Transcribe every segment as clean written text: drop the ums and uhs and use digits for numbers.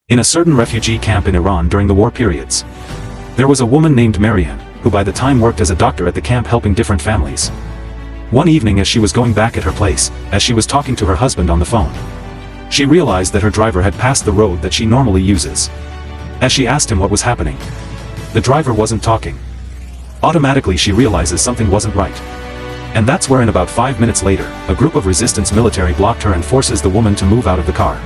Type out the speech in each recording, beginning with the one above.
In a certain refugee camp in Iran during the war periods, there was a woman named Marianne, who by the time worked as a doctor at the camp helping different families. One evening as she was going back at her place, as she was talking to her husband on the phone, she realized that her driver had passed the road that she normally uses. As she asked him what was happening, the driver wasn't talking. Automatically she realizes something wasn't right. And that's where in about 5 minutes later, a group of resistance military blocked her and forces the woman to move out of the car.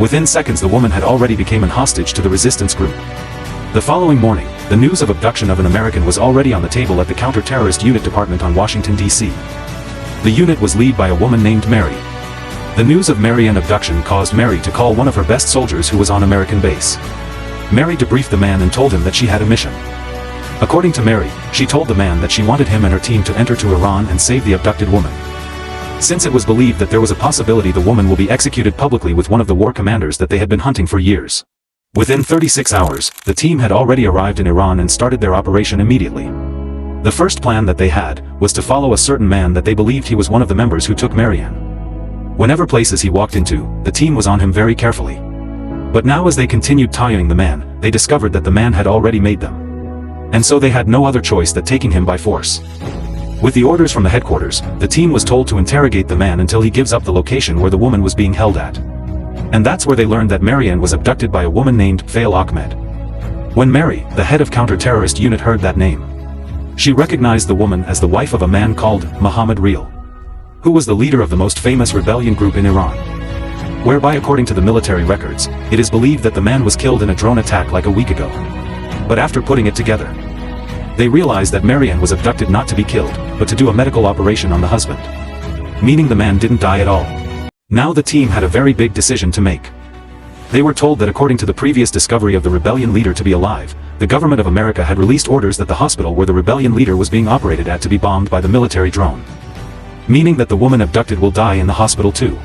Within seconds the woman had already become an hostage to the resistance group. The following morning, the news of abduction of an American was already on the table at the Counter-Terrorist Unit Department on Washington, D.C. The unit was led by a woman named Mary. The news of Marianne's abduction caused Mary to call one of her best soldiers who was on American base. Mary debriefed the man and told him that she had a mission. According to Mary, she told the man that she wanted him and her team to enter to Iran and save the abducted woman. Since it was believed that there was a possibility the woman will be executed publicly with one of the war commanders that they had been hunting for years. Within 36 hours, the team had already arrived in Iran and started their operation immediately. The first plan that they had was to follow a certain man that they believed he was one of the members who took Marianne. Whenever places he walked into, the team was on him very carefully. But now as they continued tying the man, they discovered that the man had already made them. And so they had no other choice than taking him by force. With the orders from the headquarters, the team was told to interrogate the man until he gives up the location where the woman was being held at. And that's where they learned that Marianne was abducted by a woman named Fail Ahmed. When Mary, the head of counter-terrorist unit, heard that name, she recognized the woman as the wife of a man called Muhammad Real, who was the leader of the most famous rebellion group in Iran. Whereby according to the military records, it is believed that the man was killed in a drone attack like a week ago. But after putting it together, they realized that Marianne was abducted not to be killed, but to do a medical operation on the husband. Meaning the man didn't die at all. Now the team had a very big decision to make. They were told that according to the previous discovery of the rebellion leader to be alive, the government of America had released orders that the hospital where the rebellion leader was being operated at to be bombed by the military drone. Meaning that the woman abducted will die in the hospital too,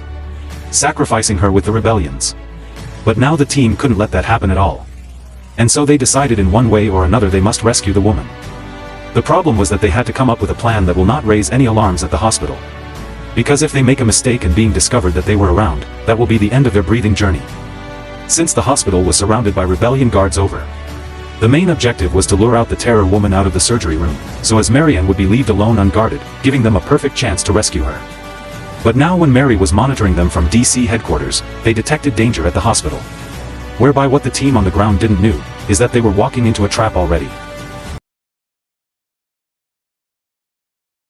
sacrificing her with the rebellions. But now the team couldn't let that happen at all. And so they decided in one way or another they must rescue the woman. The problem was that they had to come up with a plan that will not raise any alarms at the hospital. Because if they make a mistake in being discovered that they were around, that will be the end of their breathing journey. Since the hospital was surrounded by rebellion guards over, the main objective was to lure out the terror woman out of the surgery room, so as Marianne would be left alone unguarded, giving them a perfect chance to rescue her. But now when Mary was monitoring them from DC headquarters, they detected danger at the hospital. Whereby what the team on the ground didn't knew, is that they were walking into a trap already.